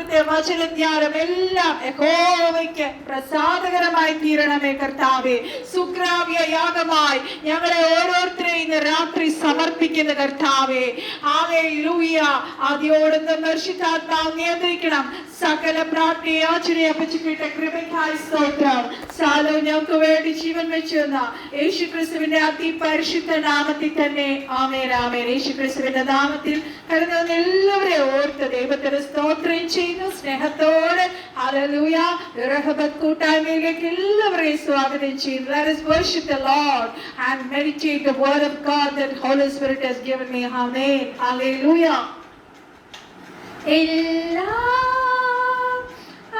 ഇന്നത്തെ വചനധ്യാനം എല്ലാം യഹോവയ്ക്ക് പ്രസാദകരമായി തീരണമേ കർത്താവേ. സുഗ്രാവ്യ യാഗമായി ഞങ്ങളെ ഓരോരുത്തരെയും ഇന്ന് രാത്രി സമർപ്പിക്കുന്ന കർത്താവേ. ഹല്ലേലൂയ. ആദ്യോടൊന്ന് പരിശുദ്ധാത്മാവ് നിയന്ത്രിക്കണം. സകല പ്രാർത്ഥന യാചനയെ അപ്പച്ചിട്ട കൃപയ്ക്കായി സ്തോത്രം. സാലോ ഞങ്ങൾക്ക് വേണ്ടി ജീവൻ വെച്ചുവെന്ന യേശു ക്രിസ്തുവിന്റെ അതിപരിശുദ്ധ നാമത്തിൽ തന്നെ ആമേൻ ആമേൻ. യേശു ക്രിസ്തുവിന്റെ നാമത്തിൽ കടന്നു വന്ന എല്ലാവരെയും ഓർത്ത് ദൈവത്തിന് സ്തോത്രം ചെയ്യുന്നു സ്നേഹത്തോടെ. ഹല്ലേലൂയ. റഹബത്ത് കൂട്ടായ്മയിലേക്ക് എല്ലാവരെയും സ്വാഗതം ചെയ്യുന്നു. Let us worship the Lord and meditate the word of God that Holy Spirit has given me. Amen. Hallelujah. എല്ലാം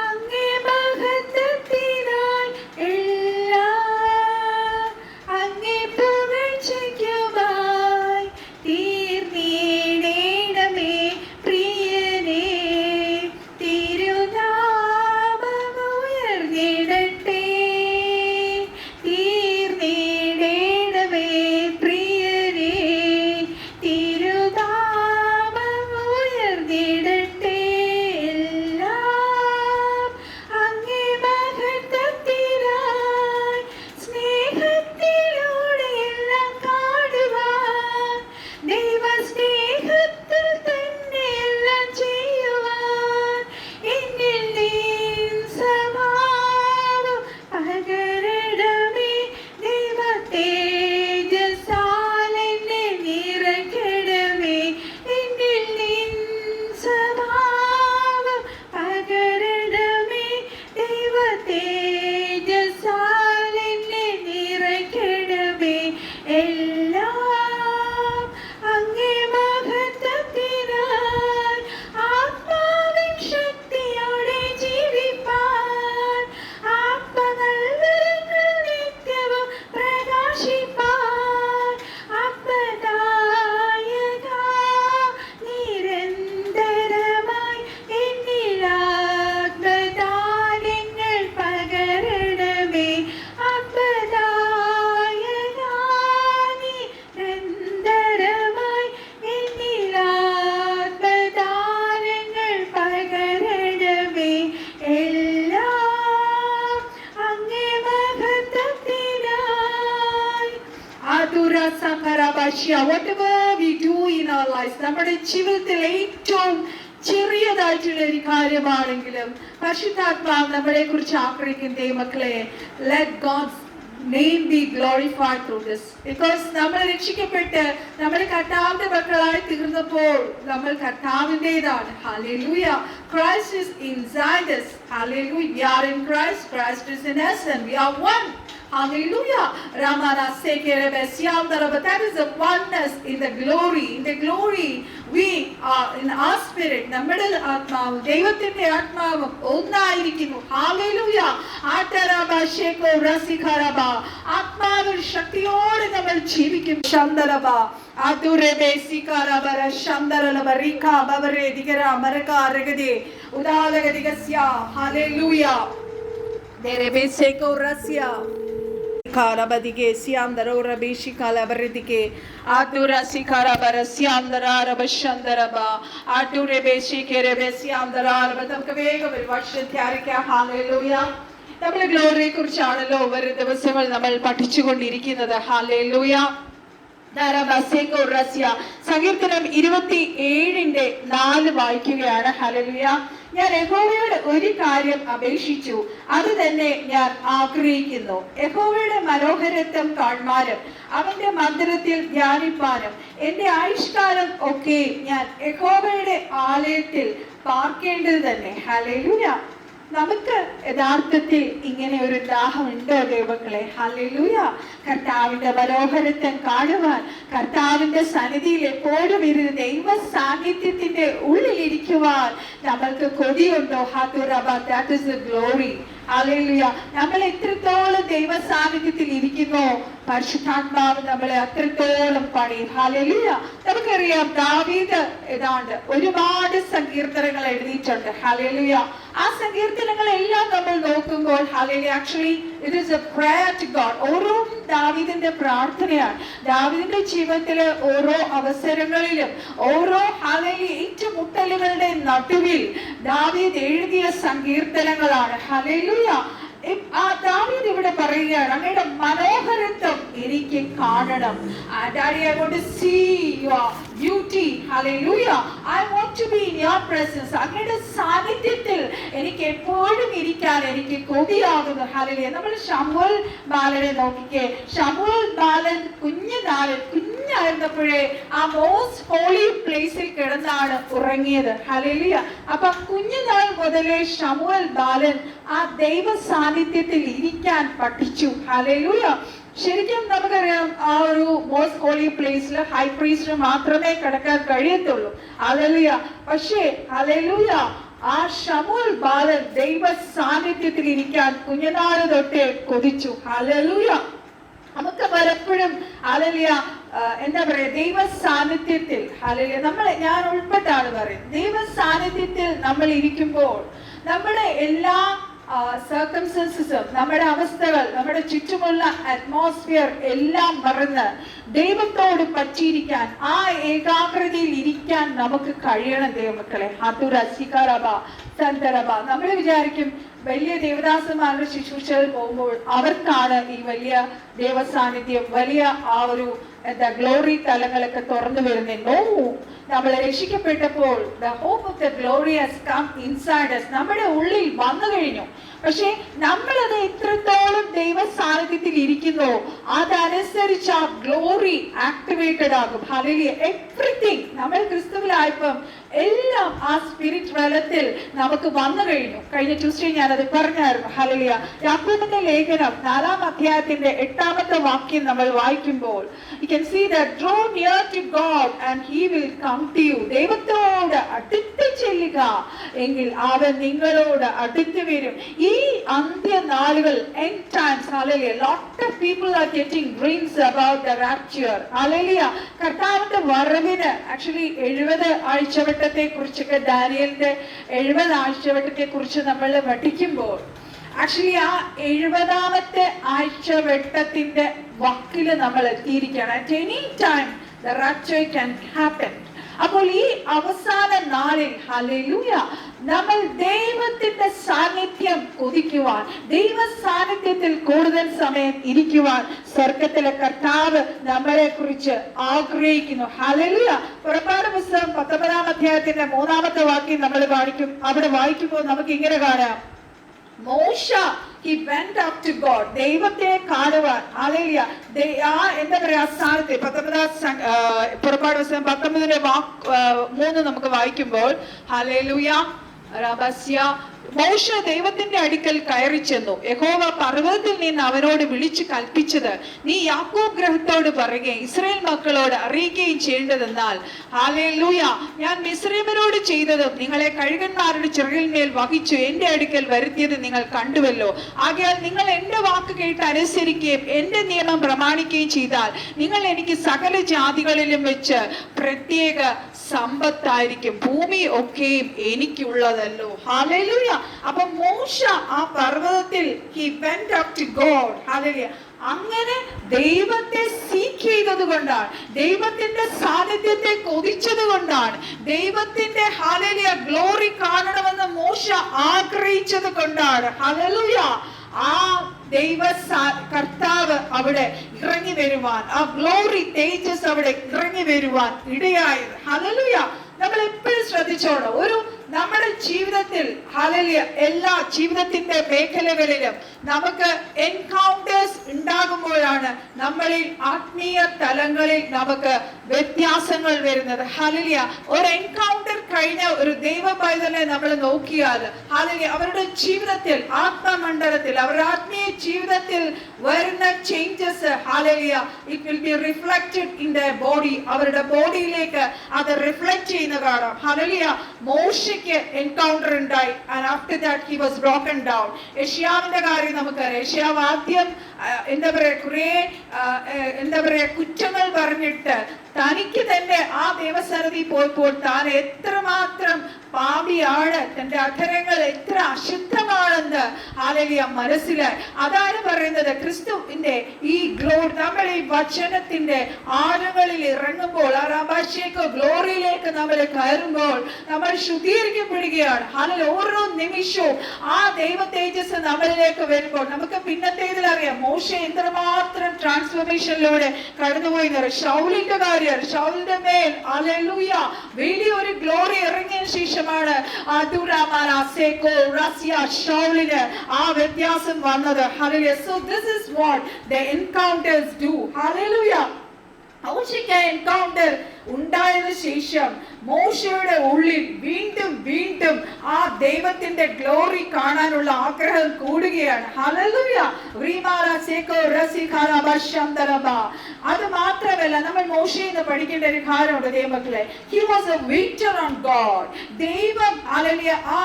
അങ്ങേ മഹത്വത്തിനാൽ എല്ലാം അങ്ങേ പുകഴ്ചയ്ക്കുമായി തീർന്നിടണമേ പ്രിയനേ. തിരുനാമം ഉയർന്നിടട്ടെ. തീർന്നിടണമേ പ്രിയനേ. തിരുനാമം ഉയർന്നിടട്ടെ. എല്ലാം അങ്ങേ മഹത്വത്തിനായി സ്നേഹത്തിലൂടെ എല്ലാം കാണുവാൻ ദൈവ സ്നേഹത്തിൽ തന്നെ എല്ലാം ചെയ്യുവാൻ എന്നിൽ നീൻ സ്വഭാവം പകരണമേ. ദൈവ തേജസ്സാൽ എന്നെ നിറയ്ക്കണമേ. എന്നിൽ നീൻ സ്വഭാവം പകരണമേ. ദൈവ തേജസ്സാൽ എന്നെ നിറയ്ക്കണമേ. എല്ലാം അങ്ങേ മഹത്വത്തിനായി ആത്മാവിൻ ശക്തിയോടെ ജീവിപ്പാൻ ആത്മനൽവരങ്ങൾ നിത്യവും പ്രകാശിപ്പാൻ ആത്മദായകാ നിരന്തരമായി എന്നിൽ ആത്മദാനങ്ങൾ പകരണമേ. ആത്മദായകാ നിരന്തരമായി എന്നിൽ ആത്മദാനങ്ങൾ പകരണമേ. എല്ലാം അങ്ങേ മഹത്വത്തിനായി. Whatever we do in our lives, നമ്മുടെ ജീവിതത്തിൽ ഏറ്റവും ചെറിയതായിട്ടുള്ള ഒരു കാര്യമാണെങ്കിലും പരിശുദ്ധാത്മാവ് നമ്മളെ കുറിച്ച് ആഗ്രഹിക്കുന്ന ദൈവമക്കളെ, let God's name be glorified through this. Because നമ്മൾ രക്ഷിക്കപ്പെട്ട് നമ്മൾ കർത്താവിന്റെ മക്കളായി തീർന്നപ്പോൾ നമ്മൾ കർത്താവിൻ്റെതാണ്. Hallelujah. Christ is inside us. Hallelujah. We are in Christ. Christ is in us and we are one. Hallelujah. Ramana Sekerebe Siamdaraba. That is the oneness in the glory. In the glory we are in our spirit. നമ്മുടെ ആത്മാവും ദൈവത്തിന്റെ ആത്മാവും ഒന്നായിരിക്കുന്നു. Hallelujah. ആട്ടരബ ശേകോ രസിഖരബ. ആത്മാവിൽ ശക്തിയോടെ നമ്മൾ ജീവിക്കും. ശന്തരബ ആതുരബെ സിഖരബര ശന്തരലബ റിഖ ബവരെ ദിഗര മരക രഗദേ ഉദാലഗദിഗസ്യ. Hallelujah. ദേരബെ ശേകോ രസ്യ Karabadike Siandaro Rabishi Kalabaridike Atura Sikara Barasiandara Rabashandaraba Ature Beshi Kerebesiandara Batamkavega will watch the Tiarika. Hallelujah. നമ്മുടെ ഗ്ലോറിയെ കുറിച്ചാണല്ലോ ഒരു ദിവസങ്ങൾ നമ്മൾ പഠിച്ചുകൊണ്ടിരിക്കുന്നത്. Hallelujah. സങ്കീർത്തനം 27:4 വായിക്കുകയാണ്. Hallelujah. ഞാൻ യഹോവയോട് ഒരു കാര്യം അപേക്ഷിച്ചു, അത് തന്നെ ഞാൻ ആഗ്രഹിക്കുന്നു, യഹോവയുടെ മനോഹരത്വം കാണുവാനും അവന്റെ മന്ദിരത്തിൽ ധ്യാനിപ്പാനും എന്റെ ആയുഷ്കാലം ഒക്കെ ഞാൻ യഹോവയുടെ ആലയത്തിൽ പാർക്കേണ്ടത് തന്നെ. ഹല്ലേലൂയ. നമുക്ക് യഥാർത്ഥത്തിൽ ഇങ്ങനെ ഒരു ദാഹം ഉണ്ടോ ദൈവങ്ങളെ? ഹല്ലേലൂയ. കർത്താവിന്റെ മനോഹരത്വം കാണുവാൻ, കർത്താവിന്റെ സന്നിധിയിൽ എപ്പോഴും ഇരുന്ന് ദൈവ സാന്നിധ്യത്തിന്റെ ഉള്ളിലിരിക്കുവാൻ നമ്മൾക്ക് കൊതിയുണ്ടോ? That is the glory. Hallelujah. നമ്മൾ എത്രത്തോളം ദൈവ സാന്നിധ്യത്തിൽ ഇരിക്കുന്നോ പരിശുദ്ധാത്മാവ് നമ്മളെ അത്രത്തോളം പണിയും. ഹല്ലേലൂയ. നമുക്കറിയാം ദാവീദ് ഏതാണ്ട് ഒരുപാട് സങ്കീർത്തനങ്ങൾ എഴുതിയിട്ടുണ്ട്. ഹല്ലേലൂയ. ആ സങ്കീർത്തനങ്ങളെല്ലാം നമ്മൾ നോക്കുമ്പോൾ hallelujah, actually it is a prayer to God. ഓരോ ദാവീദിന്റെ പ്രാർത്ഥനയാണ്. ദാവീദിന്റെ ജീവിതത്തിലെ ഓരോ അവസരങ്ങളിലും ഓരോ ഹല്ലേലൂയ ഏറ്റുമുട്ടലുകളുടെ നടുവിൽ ദാവീദ് എഴുതിയ സങ്കീർത്തനങ്ങളാണ്. ഹല്ലേലൂയ. ദാവീദ് ഇവിടെ പറയുകയാണ്, അങ്ങയുടെ മനോഹരത്വം എനിക്ക് കാണണം. Daddy, I want to see your beauty. Hallelujah. I want to be in your presence. അങ്ങയുടെ സാന്നിധ്യത്തിൽ എനിക്ക് എപ്പോഴും ഇരിക്കാൻ എനിക്ക് കൊതിയാകുന്നു. ഹല്ലേലൂയ. നമ്മൾ ശമൂവേൽ ബാലനെ നോക്കിക്കേ. ശമൂവേൽ ബാലൻ കുഞ്ഞായിരുന്നപ്പോഴേ ആ മോസ്റ്റ് ഹോളി പ്ലേസിൽ കിടന്നാണ് ഉറങ്ങിയത്. ഹല്ലേലൂയ. അപ്പൊ കുഞ്ഞുനാൾ മുതലേ ശമൂവേൽ ബാലൻ ആ ദൈവ സാന്നിധ്യത്തിൽ ഇരിക്കാൻ പഠിച്ചു. ഹല്ലേലൂയ. ശരിക്കും നമുക്കറിയാം, ആ ഒരു മോസ്റ്റ് ഹോളി പ്ലേസിൽ ഹൈ പ്രീസ്റ്റിന് മാത്രമേ കിടക്കാൻ കഴിയത്തുള്ളൂ. ഹല്ലേലൂയ. പക്ഷേ ഹല്ലേലൂയ, ആ ശമൂവേൽ ബാലൻ ദൈവ സാന്നിധ്യത്തിൽ ഇരിക്കാൻ കുഞ്ഞുനാള് തൊട്ടേ കൊതിച്ചു. ഹല്ലേലൂയ. നമുക്ക് പലപ്പോഴും ഹല്ലേലൂയ എന്താ പറയാ, ദൈവ സാന്നിധ്യത്തിൽ ഹല്ലേലൂയ ഞാൻ ഉൾപ്പെട്ടാണ് പറയുന്നത്. ദൈവ സാന്നിധ്യത്തിൽ നമ്മൾ ഇരിക്കുമ്പോൾ നമ്മുടെ എല്ലാ സർക്കംസ്റ്റൻസസും, നമ്മുടെ അവസ്ഥകൾ, നമ്മുടെ ചുറ്റുമുള്ള അറ്റ്മോസ്ഫിയർ എല്ലാം മറന്ന് ദൈവത്തോട് പറ്റിയിരിക്കാൻ, ആ ഏകാഗ്രതയിൽ ഇരിക്കാൻ നമുക്ക് കഴിയണം ദൈവമക്കളെ. ഹതുര സികാരബ സന്തരബ. നമ്മൾ വിചാരിക്കും വലിയ ദേവദാസന്മാരുടെ ശുശ്രൂഷകൾ പോകുമ്പോൾ അവർക്കാണ് ഈ വലിയ ദേവസാന്നിധ്യം, വലിയ ആ ഒരു ഗ്ലോറി തലങ്ങളൊക്കെ തുറന്നു വരുന്നത്. നോ, നമ്മൾ രക്ഷിക്കപ്പെട്ടപ്പോൾ the hope of the glory has come inside us. നമ്മുടെ ഉള്ളിൽ വന്നു കഴിഞ്ഞു. പക്ഷെ നമ്മളത് എത്രത്തോളം ദൈവ സാന്നിധ്യത്തിൽ ഇരിക്കുന്നോ അതനുസരിച്ച് ആ ഗ്ലോറി ആക്ടിവേറ്റഡ് ആകും. ഹല്ലേലൂയ. എവ്രിതിങ് നമ്മൾ ക്രിസ്തുവിലായപ്പം എല്ലാം ആ സ്പിരിറ്റ് വെള്ളത്തിൽ നമുക്ക് വന്നു കഴിഞ്ഞു. കഴിഞ്ഞ ട്യൂസ്ഡേ ഞാനത് പറഞ്ഞായിരുന്നു. ഹല്ലേലൂയ. യാക്കോബിന്റെ ലേഖനം 4-ാം അധ്യായത്തിന്റെ 8-ാമത്തെ വാക്യം നമ്മൾ വായിക്കുമ്പോൾ you can see that draw near to God and he will come to you. ദൈവത്തോട് അടുത്ത് ചെല്ലുക എങ്കിൽ അവൻ നിങ്ങളോട് അടുത്ത് വരും. ഈ അന്ത്യനാളുകൾ, end times, hallelujah, lot of people are getting dreams about the rapture. hallelujah. കർത്താവിന്റെ വരവിന് ആക്ച്വലി 70 ആഴ്ചവട്ടത്തെ കുറിച്ചൊക്കെ, ദാനിയേലിന്റെ 70 ആഴ്ചവട്ടത്തെ കുറിച്ച് നമ്മൾ പഠിക്കുമ്പോൾ ആക്ച്വലി ആ 70ാമത്തെ ആഴ്ചവട്ടത്തിന്റെ വക്കില് നമ്മൾ എത്തിയിരിക്കുകയാണ്. At any time the rapture can happen. അപ്പോൾ ഈ അവസാന നാളിൽ ഹല്ലേലൂയ നമ്മൾ ദൈവത്തിന്റെ സാന്നിധ്യം കൊതിക്കുവാൻ, ദൈവ സാന്നിധ്യത്തിൽ കൂടുതൽ സമയം ഇരിക്കുവാൻ സ്വർഗത്തിലെ കർത്താവ് നമ്മളെ കുറിച്ച് ആഗ്രഹിക്കുന്നു. ഹല്ലേലൂയ. പുറപ്പാട് പുസ്തകം 19-ാം അധ്യായത്തിന്റെ 3-ാമത്തെ വാക്യം നമ്മൾ അവിടെ വായിക്കുമ്പോൾ നമുക്ക് ഇങ്ങനെ കാണാം, മോശ he went up to God. ദൈവത്തെ കാണുവാൻ. ഹല്ലേലൂയ. എന്താ പറയാ, സ്ഥാനത്തെ പുറപ്പാട് പുസ്തകം 19-3 നമുക്ക് വായിക്കുമ്പോൾ ഹല്ലേലൂയ, മോശ ദൈവത്തിന്റെ അടുക്കൽ കയറി ചെന്നു. യഹോവ പർവ്വതത്തിൽ നിന്ന് അവനോട് വിളിച്ചു കൽപ്പിച്ചത് നീ യാക്കോബ് ഗൃഹത്തോട് പറയുകയും ഇസ്രായേൽ മക്കളോട് അറിയിക്കുകയും ചെയ്യേണ്ടതെന്നാൽ, ഹല്ലേലൂയ, ഞാൻ മിസ്രയീമ്യരോട് ചെയ്തതും നിങ്ങളെ കഴുകന്മാരുടെ ചിറകിന്മേൽ വഹിച്ചു എന്റെ അടുക്കൽ വരുത്തിയത് നിങ്ങൾ കണ്ടുവല്ലോ. ആകയാൽ നിങ്ങൾ എന്റെ വാക്ക് കേട്ട് അനുസരിക്കുകയും എന്റെ നിയമം പ്രമാണിക്കുകയും ചെയ്താൽ നിങ്ങൾ എനിക്ക് സകല ജാതികളിലും വെച്ച് പ്രത്യേക സമ്പത്തായിരിക്കും. ഭൂമി ഒക്കെയും എനിക്കുള്ളതല്ലോ. ഹല്ലേലൂയ. അപ്പൊ മോശ ആ പർവ്വതത്തിൽ he went up to God. Hallelujah. അങ്ങനെ ദൈവത്തെ സീക്ക് ചെയ്തത് കൊണ്ടാണ്, ദൈവത്തിന്റെ സാന്നിധ്യത്തെ കൊതിച്ചത് കൊണ്ടാണ്, ദൈവത്തിന്റെ ഹല്ലേലൂയ ഗ്ലോറി കാണണമെന്ന് മോശ ആഗ്രഹിച്ചത് കൊണ്ടാണ്. ഹല്ലേലൂയ. ആ ദൈവ കർത്താവ് അവിടെ ഇറങ്ങി വരുവാൻ, ആ ഗ്ലോറി തേജസ് അവിടെ ഇറങ്ങി വരുവാൻ ഇടയായത്. ഹല്ലേലൂയ. നമ്മൾ എപ്പോഴും ശ്രദ്ധിച്ചോണം, നമ്മുടെ ജീവിതത്തിൽ ഹല്ലേലൂയ എല്ലാ ജീവിതത്തിന്റെ മേഖലകളിലും നമുക്ക് എൻകൗണ്ടേഴ്സ് ഉണ്ടാകുമ്പോഴാണ് നമ്മളിൽ ആത്മീയ തലങ്ങളിൽ നമുക്ക് വ്യത്യാസങ്ങൾ വരുന്നത്. ഹല്ലേലൂയ. ഒരു എൻകൗണ്ടർ കഴിഞ്ഞ ഒരു ദൈവ പൈതലിനെ നമ്മൾ നോക്കിയാൽ ഹല്ലേലൂയ അവരുടെ ജീവിതത്തിൽ, ആത്മമണ്ഡലത്തിൽ, അവരുടെ ആത്മീയ ജീവിതത്തിൽ വരുന്ന changes hallelujah it will B reflected in there body. അവരുടെ ബോഡിയിലേക്ക് അത് റിഫ്ലക്റ്റ് ചെയ്യുന്ന കാണാം. ഹല്ലേലൂയ. മോശയ്ക്ക് മോശയ്ക്ക് എൻകൗണ്ടർ ഉണ്ടായി. And after that he was broken down. യെശയ്യാവിന്റെ കാര്യം നമുക്കറിയാം. യെശയ്യാവ് ആദ്യം കുറെ കുറ്റങ്ങൾ പറഞ്ഞിട്ട് തനിക്ക് തന്നെ ആ ദൈവസന്നിധി പോയപ്പോൾ താൻ എത്രമാത്രം പാപിയാണ്, തന്റെ അധരങ്ങൾ എത്ര അശുദ്ധമാണെന്ന് ഹല്ലേലൂയ മനസ്സിലായി. അതാണ് പറയുന്നത്, ക്രിസ്തുവിന്റെ ഈ നമ്മൾ ഈ വചനത്തിന്റെ ആഴങ്ങളിൽ ഇറങ്ങുമ്പോൾ, ആ റബാശേക്കോ ഗ്ലോറിയിലേക്ക് നമ്മൾ കയറുമ്പോൾ നമ്മൾ ശുദ്ധീകരിക്കപ്പെടുകയാണ്. ഹല്ലേലൂയ. ഓരോ നിമിഷവും ആ ദൈവ തേജസ് നമ്മളിലേക്ക് വരുമ്പോൾ നമുക്ക് പിന്നത്തേതിൽ അറിയാം മോശെ എത്രമാത്രം ട്രാൻസ്ഫോർമേഷനിലൂടെ കടന്നുപോയി. ശൗലിന്റെ കാര്യം, ശൗലിന്റെ മേൽ ഹല്ലേലൂയ വലിയൊരു ഗ്ലോറി ഇറങ്ങിയ ശേഷമാണ് ശൗലിന് ആ വ്യത്യാസം വന്നത്. Hallelujah. So this is what the encounters do. Hallelujah. മോശയ്ക്ക് എൻകൗണ്ടർ ഉണ്ടായതിനു ശേഷം മോശയുടെ ഉള്ളിൽ വീണ്ടും വീണ്ടും ആ ദൈവത്തിന്റെ ഗ്ലോറി കാണാനുള്ള ആഗ്രഹം കൂടുകയാണ്. ഹല്ലേലൂയ. അത് മാത്രമല്ല, നമ്മൾ മോശയിൽ നിന്ന് പഠിക്കേണ്ട ഒരു കാര്യമുണ്ട് ദൈവമക്കളെ. He was a waiter on God. ദൈവം ഹല്ലേലൂയ ആ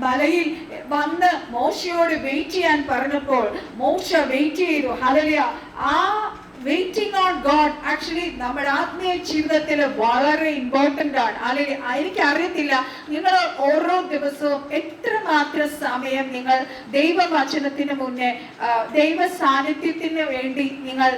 മലയിൽ വന്ന് മോശയോട് വെയിറ്റ് ചെയ്യാൻ പറഞ്ഞപ്പോൾ മോശ വെയിറ്റ് ചെയ്തു. ഹല്ലേലൂയ. ആ വെയിറ്റിംഗ് ഓൺ ഗോഡ് ആക്ച്വലി നമ്മുടെ ആത്മീയ ജീവിതത്തിൽ വളരെ ഇമ്പോർട്ടന്റ് ആണ്. അല്ലെങ്കിൽ എനിക്കറിയത്തില്ല നിങ്ങൾ ഓരോ ദിവസവും എത്രമാത്രം സമയം നിങ്ങൾ ദൈവവചനത്തിന് മുന്നേ ദൈവ സാന്നിധ്യത്തിന് വേണ്ടി നിങ്ങൾ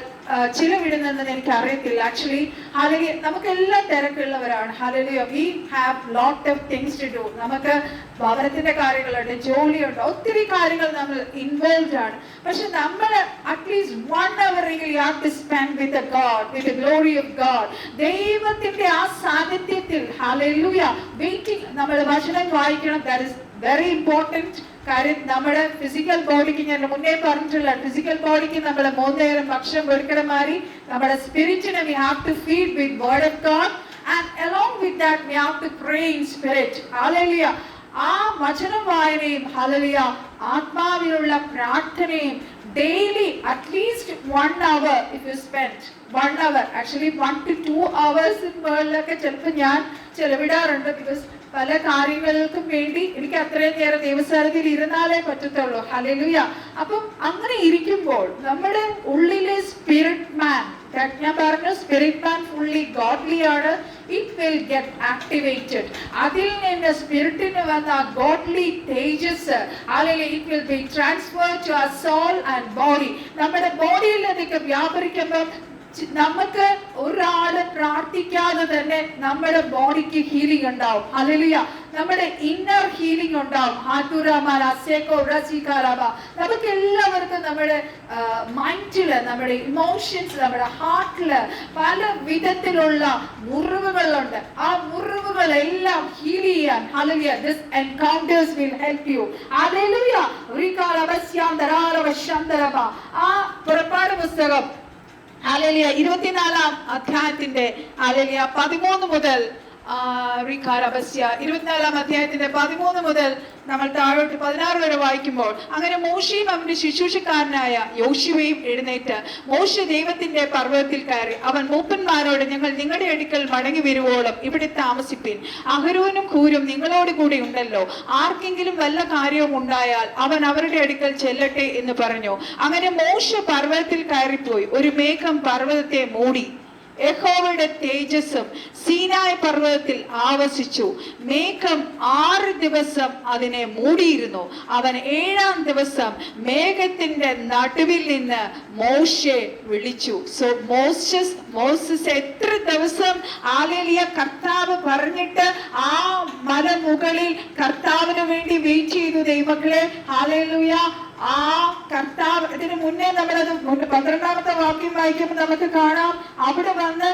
ചിലവിടുന്നെന്ന് എനിക്ക് അറിയത്തില്ല. ആക്ച്വലി ഹല്ലേലൂയ നമുക്കെല്ലാം തിരക്കുള്ളവരാണ്. Hallelujah. We have lot of things to do. നമുക്ക് ഭവനത്തിന്റെ കാര്യങ്ങളുണ്ട്, ജോലിയുണ്ട്, ഒത്തിരി കാര്യങ്ങൾ നമ്മൾ ഇൻവോൾവ് ആണ്. പക്ഷെ നമ്മൾ at least 1 hour you have to spend with the God, with the glory of God. ദൈവത്തിന്റെ ആ സാന്നിധ്യത്തിൽ ഹല്ലേലൂയ വെയിറ്റിംഗ്. നമ്മൾ വചനം വായിക്കണം. That is very important. കാര്യം നമ്മുടെ ഫിസിക്കൽ ബോഡിക്ക്, ഞാൻ മുന്നേ പറഞ്ഞിട്ടുള്ള ഫിസിക്കൽ ബോഡിക്ക് നമ്മൾ 3 നേരം ഭക്ഷണം കൊടുക്കണ മാതിരി നമ്മുടെ സ്പിരിറ്റിനെ we have to feed with word of God, and along with that we have to pray in spirit. Hallelujah. ആ വചനം വായനയും ഹല്ലേലൂയ ആത്മാവിലുള്ള പ്രാർത്ഥനയും daily at least 1 hour if you spend 1 hour, actually 1 to 2 hours മുകളിലൊക്കെ ചിലപ്പോൾ ഞാൻ ചെലവിടാറുണ്ട്. ബിക്കോസ് പല കാര്യങ്ങൾക്കും വേണ്ടി എനിക്ക് അത്രയും നേരം ദൈവസന്നിധിയിൽ ഇരുന്നാലേ പറ്റത്തുള്ളൂ. ഹല്ലേലൂയ. അപ്പം അങ്ങനെ ഇരിക്കുമ്പോൾ നമ്മുടെ ഉള്ളിലെ സ്പിരിറ്റ് മാൻ, ഞാൻ പറഞ്ഞു സ്പിരിറ്റ് മാൻ ഫുള്ളി ഗോഡ്ലി ആണ്. It will get activated. അതിൽ നിന്ന് സ്പിരിറ്റിന് വന്ന ഗോഡ്ലി തേജസ് അല്ലെങ്കിൽ it will be transfer to our soul and body. നമ്മുടെ ബോഡിയിൽ അതൊക്കെ വ്യാപരിക്കുമ്പോൾ നമുക്ക് ഒരാള് പ്രാർത്ഥിക്കാതെ തന്നെ നമ്മുടെ ബോഡിക്ക് ഹീലിംഗ് ഉണ്ടാവും. ഹല്ലേലൂയ. നമ്മുടെ ഇന്നർ ഹീലിംഗ് ഉണ്ടാവും. നമുക്ക് എല്ലാവർക്കും നമ്മുടെ മൈൻഡില്, നമ്മുടെ ഇമോഷൻസ്, നമ്മുടെ ഹാർട്ടില് പല വിധത്തിലുള്ള മുറിവുകളുണ്ട്. ആ മുറിവുകളെല്ലാം ഹീൽ ചെയ്യാൻ hallelujah this encounters will help you. Hallelujah. ആ പുറപ്പാട് പുസ്തകം ഹല്ലേലൂയ 24-ാം അധ്യായത്തിന്റെ ഹല്ലേലൂയ 13 മുതൽ 24-ാം അധ്യായത്തിന്റെ 13 മുതൽ നമ്മൾ താഴോട്ട് 16 വരെ വായിക്കുമ്പോൾ, അങ്ങനെ മോശയും അവന്റെ ശുശ്രൂഷക്കാരനായ യോശുവയും എഴുന്നേറ്റ് മോശ ദൈവത്തിന്റെ പർവ്വതത്തിൽ കയറി. അവൻ മൂപ്പന്മാരോട്, ഞങ്ങൾ നിങ്ങളുടെ അടുക്കൽ മടങ്ങി വരുവോളം ഇവിടെ താമസിപ്പിൻ. അഹരോനും ഹൂരും നിങ്ങളോട് കൂടെ ഉണ്ടല്ലോ. ആർക്കെങ്കിലും വല്ല കാര്യവും ഉണ്ടായാൽ അവൻ അവരുടെ അടുക്കൽ ചെല്ലട്ടെ എന്ന് പറഞ്ഞു. അങ്ങനെ മോശ പർവ്വതത്തിൽ കയറിപ്പോയി. ഒരു മേഘം പർവ്വതത്തെ മൂടി. യഹോവയുടെ തേജസ്സും സീനായ് പർവ്വതത്തിൽ ആവസിച്ചു. മേഘം 6 ദിവസം അതിനെ മൂടിയിരുന്നു. അവൻ 7-ാം ദിവസം മേഘത്തിന്റെ നടുവിൽ നിന്ന് മോശെ വിളിച്ചു. സോ മോസസ് എത്ര ദിവസം ഹല്ലേലൂയ കർത്താവ് പറഞ്ഞിട്ട് ആ മലമുകളിൽ കർത്താവിന് വേണ്ടി വെയിറ്റ് ചെയ്തു ദൈവമക്കളെ. ഹല്ലേലൂയ. ആ കർത്താവ് ഇതിനു മുന്നേ നമ്മളത് 12-ാമത്തെ വാക്യം വായിക്കുമ്പോൾ നമുക്ക് കാണാം, അവിടെ വന്ന്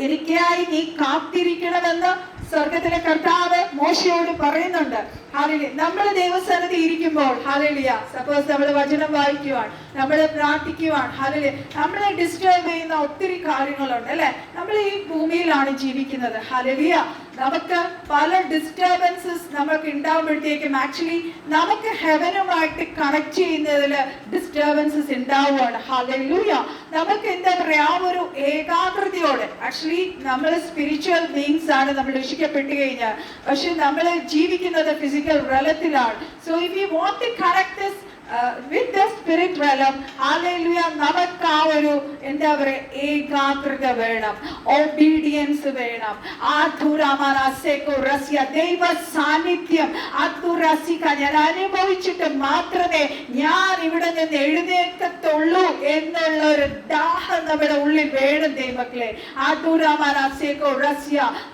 എനിക്കായി നീ കാത്തിരിക്കണമെന്ന് സ്വർഗത്തിലെ കർത്താവ് മോശയോട് പറയുന്നുണ്ട്. ഹല്ലേലൂയ. നമ്മൾ ദൈവസന്നിധി ഇരിക്കുമ്പോൾ ഹല്ലേലൂയ, സപ്പോസ് നമ്മൾ വചനം വായിക്കുവാൻ, നമ്മൾ പ്രാർത്ഥിക്കുവാൻ, ഹല്ലേലൂയ, നമ്മളെ ഡിസ്റ്റർബ് ചെയ്യുന്ന ഒത്തിരി കാര്യങ്ങളുണ്ട് അല്ലെ. നമ്മൾ ഈ ഭൂമിയിലാണ് ജീവിക്കുന്നത്. ഹല്ലേലൂയ. നമുക്ക് പല ഡിസ്റ്റർബൻസസ് നമുക്ക് ഉണ്ടാവുമ്പോഴത്തേക്കും ആക്ച്വലി നമുക്ക് ഹെവനുമായിട്ട് കണക്ട് ചെയ്യുന്നതിൽ ഡിസ്റ്റർബൻസസ് ഉണ്ടാവുകയാണ്. ഹല്ലേലൂയ. നമുക്ക് എന്താ പറയാ, ആ ഒരു ഏകാഗ്രതയോടെ, ആക്ച്വലി നമ്മൾ സ്പിരിച്വൽ ബീയിങ്സ് ആണ്, നമ്മൾ രക്ഷിക്കപ്പെട്ടു കഴിഞ്ഞാൽ. പക്ഷെ നമ്മൾ ജീവിക്കുന്നത് ഫിസിക്കൽ റലത്തിലാണ്. So if you want to connect this with the spirit realm, hallelujah, നമുക്ക് ആ ഒരു എന്താ പറയാ ഏകാഗ്രത വേണം, ഒബീഡിയൻസ് വേണം. ദൈവ സാന്നിധ്യം ഞാൻ അനുഭവിച്ചിട്ട് മാത്രമേ ഞാൻ ഇവിടെ നിന്ന് എഴുന്നേൽക്കത്തുള്ളൂ എന്നുള്ള ഒരു ദാഹം നമ്മുടെ ഉള്ളിൽ വേണം ദൈവമക്കളെ.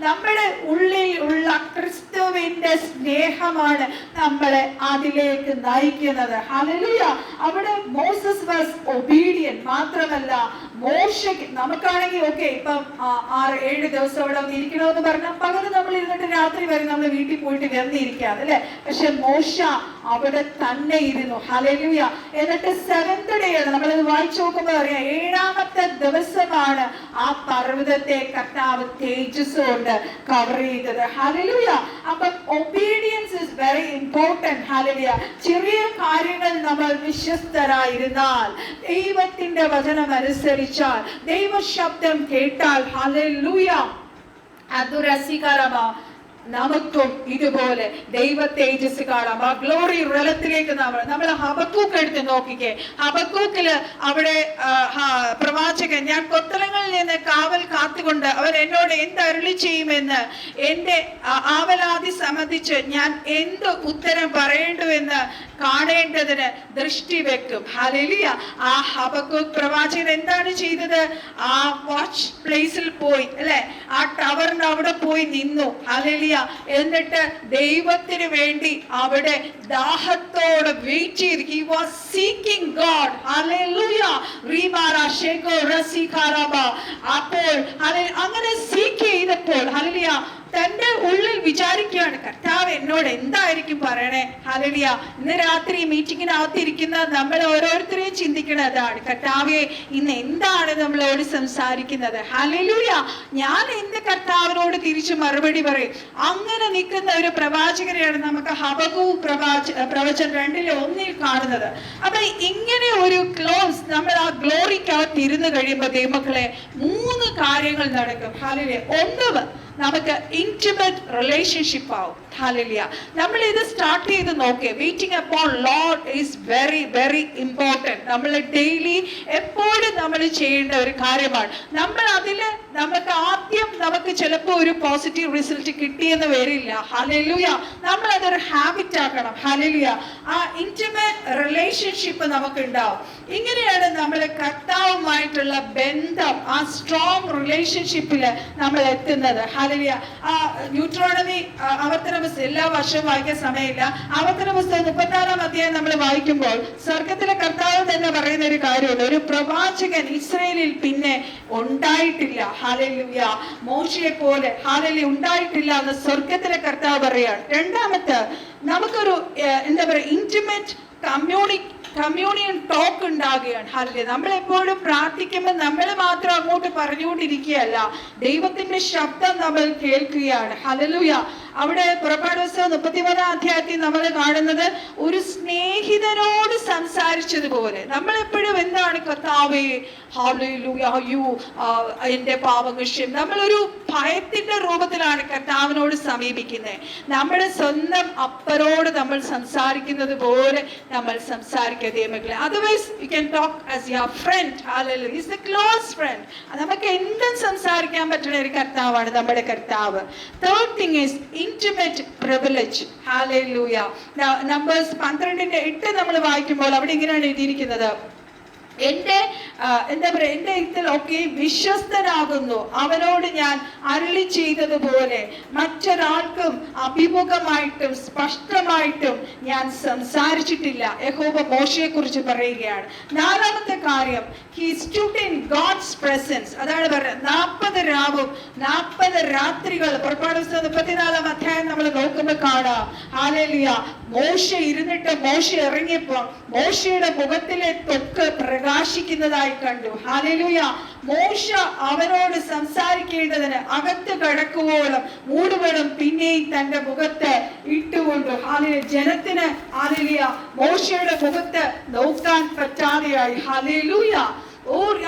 നമ്മുടെ ഉള്ളിൽ ഉള്ള ക്രിസ്തുവിന്റെ സ്നേഹമാണ് നമ്മളെ അതിലേക്ക് നയിക്കുന്നത്. ഹല്ലേലൂയ. അവിടെ മോസസ് വാസ് ഒബീഡിയന്റ്. മാത്രമല്ല മോശയ്ക്ക്, നമുക്കാണെങ്കിൽ ഓക്കെ ഇപ്പം 6-7 ദിവസം അവിടെ ഇരിക്കണമെന്ന് പറഞ്ഞാൽ പകല് നമ്മൾ ഇരുന്നിട്ട് രാത്രി വരെ നമ്മൾ വീട്ടിൽ പോയിട്ട് വന്നിരിക്കാം അല്ലെ. പക്ഷെ മോശ അവിടെ തന്നെ ഇരുന്നു. ഹല്ലേലൂയ. എന്നിട്ട് 7th ഡേ ആണ്, നമ്മളത് വായിച്ചു നോക്കുമ്പോൾ അറിയാം, 7ാമത്തെ ദിവസമാണ് ആ പർവ്വതത്തെ കർത്താവ് തേജസ് കൊണ്ട് കവർ ചെയ്തത്. ഹല്ലേലൂയ. അപ്പൊ obedience is very important. Hallelujah. ചെറിയ കാര്യങ്ങൾ നമ്മൾ വിശ്വസ്തരായിരുന്നാൽ, ദൈവത്തിന്റെ വചനം അനുസരിച്ചാൽ, ദൈവ ശബ്ദം കേട്ടാൽ, ഹല്ലേലൂയ, അതുരസികരമാ നമുക്കും ഇതുപോലെ ദൈവ തേജസ് കാണാം. ആ ഗ്ലോറി റലത്തിലേക്ക് നമ്മൾ ഹബക്കൂക്ക് എടുത്ത് നോക്കിക്കേ. ഹബക്കൂക്കില് അവിടെ പ്രവാചകൻ, ഞാൻ കൊത്തളങ്ങളിൽ നിന്ന് കാവൽ കാത്തുകൊണ്ട് അവൻ എന്നോട് എന്ത് അരുളി ചെയ്യുമെന്ന്, എന്റെ ആവലാതി സംബന്ധിച്ച് ഞാൻ എന്ത് ഉത്തരം പറയേണ്ടുവെന്ന് കാണേണ്ടതിന് ദൃഷ്ടി വെക്കും. ഹല്ലേലൂയ. ആ ഹബക്കൂക്ക് പ്രവാചകൻ എന്താണ് ചെയ്തത്? ആ വാച്ച് പ്ലേസിൽ പോയി അല്ലെ, ആ ടവറിന്റെ അവിടെ പോയി നിന്നു. ഹല്ലേലൂയ. എന്നിട്ട് ദൈവത്തിന് വേണ്ടി അവിടെ ദാഹത്തോടെ വെയിറ്റ് ചെയ്തു. He was seeking God. Hallelujah. അപ്പോൾ അങ്ങനെ സീക്ക് ചെയ്തപ്പോൾ, ഹല്ലേലൂയ, തന്റെ ഉള്ളിൽ വിചാരിക്കുകയാണ്, കർത്താവ് എന്നോട് എന്തായിരിക്കും പറയണേ. ഹല്ലേലൂയ. ഇന്ന് രാത്രി മീറ്റിങ്ങിനകത്ത് ഇരിക്കുന്ന നമ്മൾ ഓരോരുത്തരെയും ചിന്തിക്കുന്നതാണ്, കർത്താവെ ഇന്ന് എന്താണ് നമ്മളോട് സംസാരിക്കുന്നത്. ഹല്ലേലൂയ. ഞാൻ എന്ത് കർത്താവിനോട് തിരിച്ചു മറുപടി പറയും? അങ്ങനെ നിൽക്കുന്ന ഒരു പ്രവാചകരെയാണ് നമുക്ക് ഹബക്കൂക്ക് പ്രവചനം 2:1 കാണുന്നത്. അപ്പൊ ഇങ്ങനെ ഒരു ക്ലോസ്, നമ്മൾ ആ ഗ്ലോറിക്കകത്ത് ഇരുന്ന് കഴിയുമ്പോൾ ദൈവമക്കളെ 3 കാര്യങ്ങൾ നടക്കും. ഹല്ലേലൂയ. 1, നമുക്ക് ഇന്റിമേറ്റ് റിലേഷൻഷിപ്പ് ആവും. ഹല്ലേലൂയ. നമ്മൾ ഇത് സ്റ്റാർട്ട് ചെയ്ത് നോക്കിയേ. Waiting upon Lord is very very important. നമ്മൾ ഡെയിലി എപ്പോഴും നമ്മൾ ചെയ്യേണ്ട ഒരു കാര്യമാണ്. നമ്മൾ അതില് നമുക്ക് ആദ്യം നമുക്ക് ചിലപ്പോൾ ഒരു പോസിറ്റീവ് റിസൾട്ട് കിട്ടിയെന്ന് വരില്ല. ഹല്ലേലൂയ. നമ്മൾ അതൊരു ഹാബിറ്റ് ആക്കണം. ഹല്ലേലൂയ. ആ ഇന്റിമേറ്റ് റിലേഷൻഷിപ്പ് നമുക്ക് ഉണ്ടാവും. ഇങ്ങനെയാണ് നമ്മൾ കർത്താവുമായിട്ടുള്ള ബന്ധം, ആ സ്ട്രോങ് റിലേഷൻഷിപ്പിൽ നമ്മൾ എത്തുന്നത്. ഹല്ലേലൂയ. ന്യൂട്രോണമി ആവർത്തന പുസ്തകം എല്ലാ വർഷവും വായിക്കാൻ സമയമില്ല. ആവർത്തന പുസ്തകം 34-ാം അധ്യായം നമ്മൾ വായിക്കുമ്പോൾ സ്വർഗത്തിലെ കർത്താവ് തന്നെ പറയുന്ന ഒരു കാര്യമുണ്ട്, ഒരു പ്രവാചകൻ ഇസ്രായേലിൽ പിന്നെ ഉണ്ടായിട്ടില്ല. ഹല്ലേലൂയ. മോശയെ പോലെ ഹല്ലേലൂയ ഉണ്ടായിട്ടില്ല എന്ന് സ്വർഗത്തിലെ കർത്താവ് പറയാണ്. രണ്ടാമത്തെ, നമുക്കൊരു എന്താ പറയുക, ഇന്റിമേറ്റ് കമ്മ്യൂണിയൻ ടോക്ക് ഉണ്ടാകുകയാണ്. ഹല്ലേലൂയ. നമ്മൾ എപ്പോഴും പ്രാർത്ഥിക്കുമ്പോൾ നമ്മൾ മാത്രം അങ്ങോട്ട് പറഞ്ഞുകൊണ്ടിരിക്കുകയല്ല, ദൈവത്തിന്റെ ശബ്ദം നമ്മൾ കേൾക്കുകയാണ്. ഹല്ലേലൂയ. അവിടെ പുറപ്പാട് പുസ്തകം 33-ാം അധ്യായത്തിൽ നമ്മൾ കാണുന്നത് ഒരു സ്നേഹിതനോട് സംസാരിച്ചതുപോലെ. നമ്മൾ എപ്പോഴും എന്താണ്, കർത്താവേ ഹല്ലേലൂയ, അയ്യോ എന്റെ പാപങ്ങൾ ക്ഷമിക്കണം. നമ്മളൊരു ഭയത്തിന്റെ രൂപത്തിലാണ് കർത്താവിനോട് സമീപിക്കുന്നത്. നമ്മുടെ സ്വന്തം അപ്പനോട് നമ്മൾ സംസാരിക്കുന്നത് പോലെ നമ്മൾ സംസാരിക്കുക ദൈവമക്കളെ. Otherwise you can talk as your friend. Hallelujah. Is A close friend. നമുക്ക് എന്തും സംസാരിക്കാൻ പറ്റുന്ന ഒരു കർത്താവാണ് നമ്മുടെ കർത്താവ്. Third thing is intimate privilege. Hallelujah. Now Numbers 12:8 നമ്മൾ വായിക്കുമ്പോൾ അവിടെ ഇങ്ങനെയാണ് എഴുതിയിരിക്കുന്നത്, എന്റെ എന്താ പറയുക, എന്റെ ഇതിൽ ഒക്കെ വിശ്വസ്തനാകുന്നു, അവനോട് ഞാൻ അരുളി ചെയ്തതുപോലെ മറ്റൊരാൾക്കും അഭിമുഖമായിട്ടും സ്പഷ്ടമായിട്ടും ഞാൻ സംസാരിച്ചിട്ടില്ല. യഹോവ മോശയെ കുറിച്ച് പറയുകയാണ്. 4ാമത്തെ കാര്യം, he stood in God's presence. അതാണ് പറയുന്നത്, 40 രാവും 40 രാത്രികൾ. പുറപ്പാട് പുസ്തകം 34-ാം അധ്യായം നമ്മൾ നോക്കുമ്പോൾ കാണാം. ഹല്ലേലൂയ. മോശ ഇരുന്നിട്ട് മോശ ഇറങ്ങിയപ്പോൾ മോശയുടെ മുഖത്തിലെ ത്വക്ക് പ്രകാശിക്കുന്നതായി കണ്ടു. ഹല്ലേലൂയ. മോശ അവനോട് സംസാരിക്കേണ്ടതിന് അകത്ത് കടക്കുവോളം മൂടുപടം പിന്നെയും തന്റെ മുഖത്ത് ഇട്ടുകൊണ്ടു. ഹല്ലേലൂയ. ജനത്തിന് ഹല്ലേലൂയ മോശയുടെ മുഖത്ത് നോക്കാൻ പറ്റാതെയായി. ഹല്ലേലൂയ.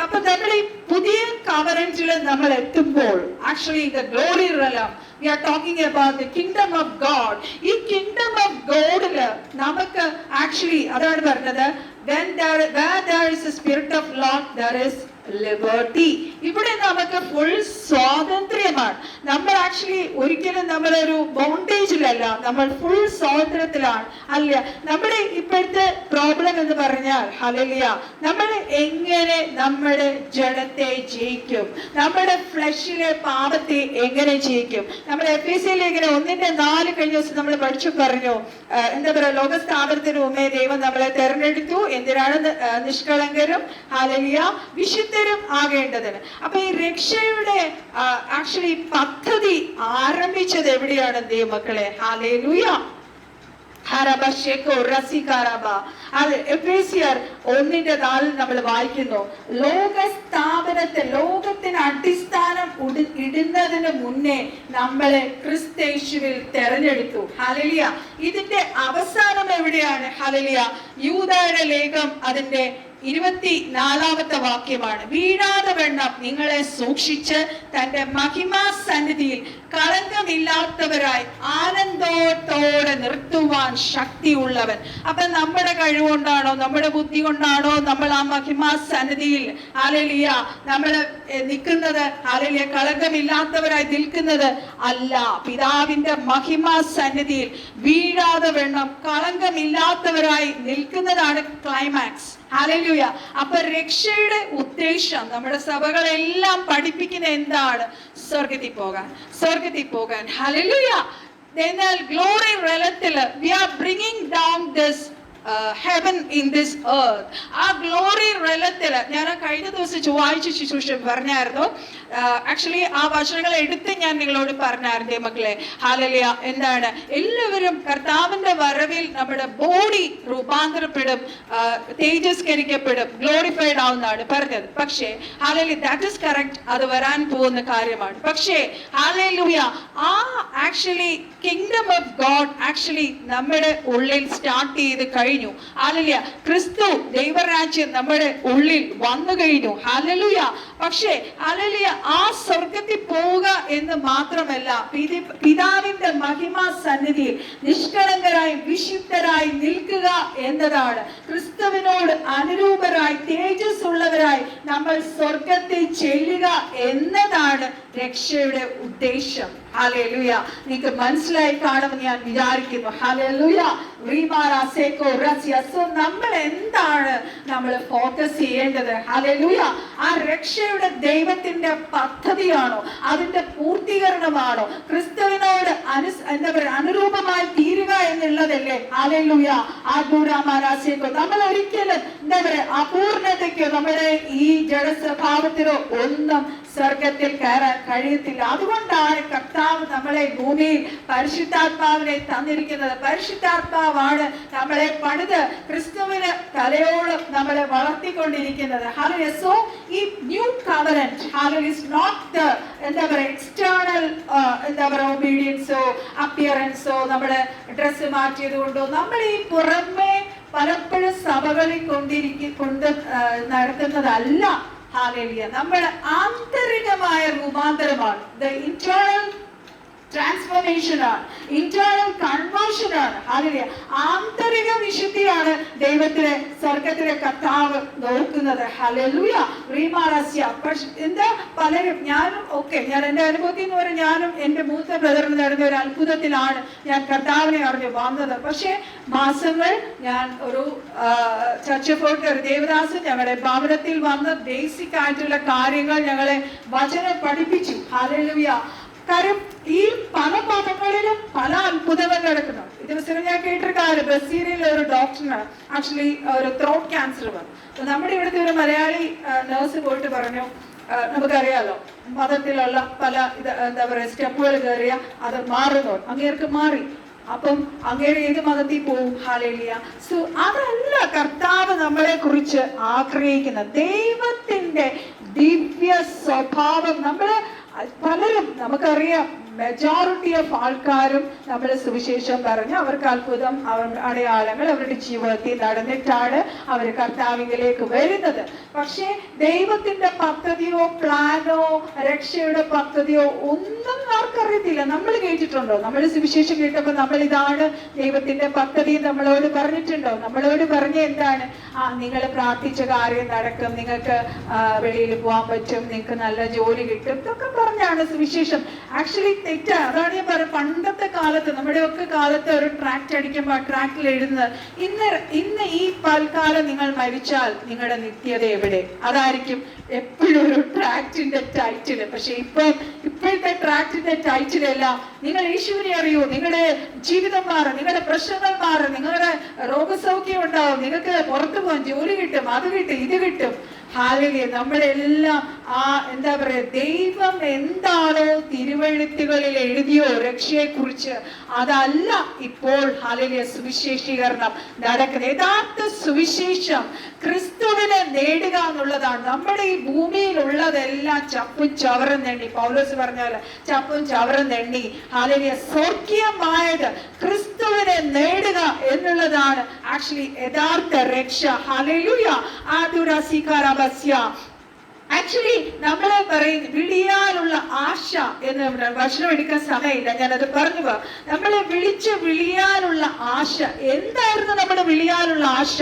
അപ്പൊ നമ്മൾ ഈ പുതിയ കവറന്റിൽ നമ്മൾ എത്തുമ്പോൾ actually the glory realm we are talking about the kingdom of God. ഈ kingdom of Godല് നമുക്ക് ആക്ച്വലി അതാണ് പറഞ്ഞത്, where there is a spirit of Lord there is liberty. ഇവിടെ നമുക്ക് ഫുൾ സ്വാതന്ത്ര്യമാണ്. നമ്മൾ ആക്ച്വലി ഒരിക്കലും നമ്മളൊരു ബോണ്ടേജിലല്ല, നമ്മൾ ഫുൾ സ്വാതന്ത്ര്യത്തിലാണ്. അല്ല, നമ്മുടെ ഇപ്പോഴത്തെ പ്രോബ്ലം എന്ന് പറഞ്ഞാൽ ഹല്ലേലൂയ, നമ്മൾ എങ്ങനെ നമ്മുടെ ജഡത്തെ ജയിക്കും, നമ്മുടെ ഫ്ലഷിലെ പാപത്തെ എങ്ങനെ ജയിക്കും. നമ്മൾ എഫേസ്യ ലേഖനം 1:4 കഴിഞ്ഞ ദിവസം നമ്മൾ പഠിച്ചു പറഞ്ഞു, എന്താ പറയുക, ലോകസ്ഥാപനത്തിന് മുമ്പേ ദൈവം നമ്മളെ തെരഞ്ഞെടുത്തു. എന്തിനാണ്? നിഷ്കളങ്കരും ഹല്ലേലൂയ വിശുദ്ധരും ആകേണ്ടതിന്. അപ്പൊ ഈ രക്ഷയുടെ ആക്ച്വലി പദ്ധതി ആരംഭിച്ചത് എവിടെയാണ് ദൈവമക്കളെ? ഹല്ലേലൂയ. അത് എഫേസ്യർ 1:4 നമ്മൾ വായിക്കുന്നു, ലോകത്തിന് അടിസ്ഥാനം ഇടുന്നതിന് മുന്നേ നമ്മളെ ക്രിസ്തയേശുവിൽ തെരഞ്ഞെടുത്തു. ഹല്ലേലൂയ. ഇതിന്റെ അവസാനം എവിടെയാണ്? ഹല്ലേലൂയ. യൂദായുടെ ലേഖനം അതിന്റെ 24ാമത്തെ വാക്യമാണ്. വീഴാതെ വണ്ണം നിങ്ങളെ സൂക്ഷിച്ച് തന്റെ മഹിമാ സന്നിധിയിൽ കളങ്കമില്ലാത്തവരായി ആനന്ദത്തോടെ നിർത്തുവാൻ ശക്തിയുള്ളവൻ. അപ്പൊ നമ്മുടെ കഴിവുകൊണ്ടാണോ, നമ്മുടെ ബുദ്ധി കൊണ്ടാണോ നമ്മൾ ആ മഹിമാ സന്നിധിയിൽ ഹല്ലേലൂയ നമ്മൾ നിൽക്കുന്നത്? ഹല്ലേലൂയ. കളങ്കമില്ലാത്തവരായി നിൽക്കുന്നത് അല്ല. പിതാവിന്റെ മഹിമാ സന്നിധിയിൽ വീഴാതെ വണ്ണം കളങ്കമില്ലാത്തവരായി നിൽക്കുന്നതാണ് ക്ലൈമാക്സ്. ഹല്ലേലൂയ. അപ്പൊ രക്ഷയുടെ ഉദ്ദേശം നമ്മുടെ സഭകളെല്ലാം പഠിപ്പിക്കുന്ന എന്താണ്? സ്വർഗത്തിൽ പോകാൻ. ഹല്ലേലൂയ. എന്നാൽ glory റെലത്തില് we are bringing down this heaven in this earth. ആ ഗ്ലോറി റെലത്തില് ഞാൻ കഴിഞ്ഞ ദിവസം ചൊവ്വാഴ്ച ശുശ്രൂഷ പറഞ്ഞായിരുന്നു. ആക്ച്വലി ആ വചനങ്ങൾ എടുത്ത് ഞാൻ നിങ്ങളോട് പറഞ്ഞായിരുന്നു മക്കളെ. ഹല്ലേലൂയ. എന്താണ്? എല്ലാവരും കർത്താവിന്റെ വരവിൽ നമ്മുടെ ബോഡി രൂപാന്തരപ്പെടും, തേജസ്കരിക്കപ്പെടും, ഗ്ലോറിഫൈഡ് ആവുന്നതാണ് പറഞ്ഞത്. പക്ഷേ ഹല്ലേലൂയ, ദാറ്റ് ഈസ് കറക്റ്റ്, അത് വരാൻ പോകുന്ന കാര്യമാണ്. പക്ഷേ ഹല്ലേലൂയ, ആ actually kingdom of God actually നമ്മുടെ ഉള്ളിൽ സ്റ്റാർട്ട് ചെയ്ത് കഴിഞ്ഞു. ഹല്ലേലൂയ. ക്രിസ്തു ദൈവരാജ്യം നമ്മുടെ ഉള്ളിൽ വന്നു കഴിഞ്ഞു. ഹല്ലേലൂയ. പക്ഷേ ഹല്ലേലൂയ, ആ സ്വർഗത്തിൽ പോവുക എന്ന് മാത്രമല്ല, പിതാവിന്റെ മഹിമാ സന്നിധിയിൽ നിഷ്കളങ്കരായി വിശുദ്ധരായി നിൽക്കുക എന്നതാണ്. ക്രിസ്തുവിനോട് അനുരൂപരായി തേജസ് ഉള്ളവരായി നമ്മൾ സ്വർഗത്തിൽ ചെല്ലുക എന്നതാണ് രക്ഷയുടെ ഉദ്ദേശം. ഹല്ലേലൂയ. നിങ്ങൾക്ക് മനസ്സിലായി കാണുമെന്ന് ഞാൻ വിചാരിക്കുന്നു. ഹല്ലേലൂയ. നമ്മൾ എന്താണ് നമ്മൾ ഫോക്കസ് ചെയ്യേണ്ടത്? ഹല്ലേലൂയ. ആ രക്ഷയുടെ ദൈവത്തിന്റെ പദ്ധതിയാണോ, അതിന്റെ പൂർത്തീകരണമാണോ, ക്രിസ്തുവിനോട് എന്താ പറയുക അനുരൂപമായി തീരുക എന്നുള്ളതല്ലേ? ഹല്ലേലൂയ. നമ്മൾ ഒരിക്കലും എന്താ പറയുക അപൂർണതയ്ക്കോ നമ്മുടെ ഈ ജഡസ്വഭാവത്തിലോ ഒന്നും സ്വർഗത്തിൽ കയറാൻ കഴിയത്തില്ല. അതുകൊണ്ടാണ് കർത്താവ് നമ്മളെ ഭൂമിയിൽ പരിശുദ്ധാത്മാവിനെ തന്നിരിക്കുന്നത്. പരിശുദ്ധാത്മാവാണ് നമ്മളെ പണിത് ക്രിസ്തുവിന് തലയോളം നമ്മളെ വളർത്തിക്കൊണ്ടിരിക്കുന്നത്. ഹല്ലേലൂയ. സോ ഈ new covenant hallelujah is not the എന്താ പറയുക എക്സ്റ്റേണൽ എന്താ പറയുക ഒബീഡിയൻസോ അപ്പിയറൻസോ നമ്മുടെ ഡ്രസ്സ് മാറ്റിയത് കൊണ്ടോ നമ്മൾ ഈ പുറമെ പലപ്പോഴും സഭകളിൽ കൊണ്ട് നടത്തുന്നതല്ല. ഹല്ലേലൂയ. നമ്മുടെ ആന്തരികമായ രൂപാന്തരമാണ്. ദ ഇന്റേണൽ ട്രാൻസ്ഫോർമേഷൻ ആണ്, ഇന്റേണൽ കൺവേർഷൻ ആണ്. ഹല്ലേലൂയ. ആന്തരിക വിശുദ്ധിയാണ് ദൈവത്തിലെ സ്വർഗത്തിലെ കർത്താവ് നോക്കുന്നത്. ഹല്ലേലൂയ. എന്താ പലരും, ഞാൻ എന്റെ അനുഭവത്തിൽ നിന്ന് വരെ ഞാനും എന്റെ മൂത്ത ബ്രദറിന് നടന്ന ഒരു അത്ഭുതത്തിലാണ് ഞാൻ കർത്താവിനെ അറിഞ്ഞു വന്നത്. പക്ഷെ മാസങ്ങൾ ഞാൻ ഒരു ചർച്ച് ഫോർട്ട് ഒരു ദേവദാസൻ ഞങ്ങളുടെ ഭവനത്തിൽ വന്ന് ബേസിക് ആയിട്ടുള്ള കാര്യങ്ങൾ ഞങ്ങളെ വചനം പഠിപ്പിച്ചു. ഹല്ലേലൂയ. കാര്യം ഈ പല മതങ്ങളിലും പല അത്ഭുതങ്ങൾ നടക്കുന്നു. ദിവസം ഞാൻ കേട്ടൊരു കാര്യം, ബ്രസീലിലെ ഒരു ഡോക്ടറിനാണ് ആക്ച്വലി ഒരു ത്രോട്ട് ക്യാൻസർ വന്നു. നമ്മുടെ ഇവിടുത്തെ ഒരു മലയാളി നേഴ്സ് പോയിട്ട് പറഞ്ഞു, നമുക്കറിയാലോ മതത്തിലുള്ള പല എന്താ പറയുക സ്റ്റെപ്പുകൾ കയറിയ അത് മാറുന്നു. അങ്ങേർക്ക് മാറി. അപ്പം അങ്ങേരെ ഏത് മതത്തിൽ പോവും? ഹല്ലേലൂയ. സോ അതല്ല കർത്താവ് നമ്മളെ കുറിച്ച് ആഗ്രഹിക്കുന്ന ദൈവത്തിന്റെ ദിവ്യ സ്വഭാവം. നമ്മള് പലരും നമുക്കറിയാം, മെജോറിറ്റി ഓഫ് ആൾക്കാരും നമ്മൾ സുവിശേഷം പറഞ്ഞ് അവർക്ക് അത്ഭുതം അടയാളങ്ങൾ അവരുടെ ജീവിതത്തിൽ നടന്നിട്ടാണ് അവർ കർത്താവിലേക്ക് വരുന്നത്. പക്ഷേ ദൈവത്തിന്റെ പദ്ധതിയോ പ്ലാനോ രക്ഷയുടെ പദ്ധതിയോ ഒന്നും ആർക്കറിയത്തില്ല. നമ്മൾ കേട്ടിട്ടുണ്ടോ? നമ്മൾ സുവിശേഷം കേട്ടപ്പോൾ നമ്മൾ ഇതാണ് ദൈവത്തിന്റെ പദ്ധതി നമ്മളോട് പറഞ്ഞിട്ടുണ്ടോ? നമ്മളോട് പറഞ്ഞ എന്താണ്? നിങ്ങൾ പ്രാർത്ഥിച്ച കാര്യം നടക്കും, നിങ്ങൾക്ക് വെളിയിൽ പോകാൻ പറ്റും, നിങ്ങൾക്ക് നല്ല ജോലി കിട്ടും, ഇതൊക്കെ പറഞ്ഞാണ് സുവിശേഷം. ആക്ച്വലി തെറ്റാ. അതാണ് ഞാൻ പറയുന്നത്. പണ്ടത്തെ കാലത്ത്, നമ്മുടെ ഒക്കെ കാലത്ത് ഒരു ട്രാക്ട് അടിക്കുമ്പോൾ ആ ട്രാക്റ്റിൽ എഴുതുന്നത് ഇന്ന് ഈ പൽക്കാലം നിങ്ങൾ മരിച്ചാൽ നിങ്ങളുടെ നിത്യത എവിടെ? അതായിരിക്കും എപ്പോഴും ഒരു ട്രാക്റ്റിന്റെ ടൈറ്റില്. പക്ഷെ ഇപ്പോഴത്തെ ട്രാക്റ്റിന്റെ ടൈറ്റിലല്ല നിങ്ങൾ യേശുവിനെ അറിയൂ, നിങ്ങളുടെ ജീവിതം മാറും, നിങ്ങളുടെ പ്രശ്നങ്ങൾ മാറും, നിങ്ങളുടെ രോഗസൗഖ്യം ഉണ്ടാവും, നിങ്ങൾക്ക് പുറത്തു പോകാൻ ജോലി കിട്ടും, അത് കിട്ടും, ഇത് കിട്ടും. ഹല്ലേലൂയ. നമ്മളെല്ലാം എന്താ പറയാ, ദൈവം എന്താണോ തിരുവെഴുത്തുകളിൽ എഴുതിയോ രക്ഷയെ കുറിച്ച്, അതല്ല ഇപ്പോൾ ഹല്ലേലൂയ സുവിശേഷീകരണം നടക്കുന്നത്. യഥാർത്ഥ സുവിശേഷം ക്രിസ്തുവിനെ നേടുക എന്നുള്ളതാണ്. നമ്മുടെ ഈ ഭൂമിയിലുള്ളതെല്ലാം ചപ്പും ചവറും നെണ്ണി, പൗലോസ് പറഞ്ഞാല് ചപ്പും ചവറും നെണ്ണി ഹല്ലേലൂയ സ്വർഗീയമായത് ക്രിസ്തുവിനെ നേടുക എന്നുള്ളതാണ് ആക്ച്വലി യഥാർത്ഥ രക്ഷ. ഹല്ലേലൂയ. ആക്ച്വലി നമ്മളെ പറയുന്നത് വിളിയാനുള്ള ആശ എന്ന് ഭക്ഷണം എടുക്കാൻ സമയമില്ല, ഞാനത് പറഞ്ഞു പോവാം. നമ്മളെ വിളിയാനുള്ള ആശ എന്തായിരുന്നു? നമ്മുടെ വിളിയാനുള്ള ആശ.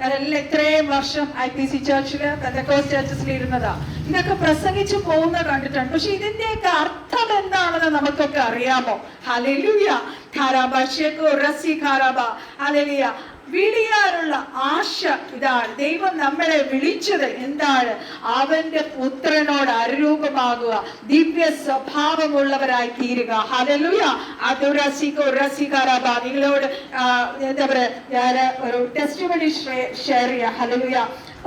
ഞാനെല്ലാം ഇത്രയും വർഷം IPC ചർച്ചില്, പെന്തക്കോസ്റ്റ് ചർച്ചസിൽ ഇരുന്നതാ, ഇതൊക്കെ പ്രസംഗിച്ചു പോകുന്ന കണ്ടിട്ടുണ്ട്. പക്ഷെ ഇതിന്റെയൊക്കെ അർത്ഥം എന്താണെന്ന് നമുക്കൊക്കെ അറിയാമോ? ഹല്ലേലൂയ. ഹല്ലേലൂയ. വിളിയാനുള്ള ആശ ഇതാണ്. ദൈവം നമ്മളെ വിളിച്ചത് എന്താണ്? അവന്റെ പുത്രനോട് അനുരൂപമാകുക, ദിവ്യ സ്വഭാവമുള്ളവരായി തീരുക. ഹല്ലേലൂയ. നിങ്ങളോട് എന്താ പറയാ, ഞാൻ ഒരു ടെസ്റ്റിമണി ഷെയർ ചെയ്യാം. ഹല്ലേലൂയ.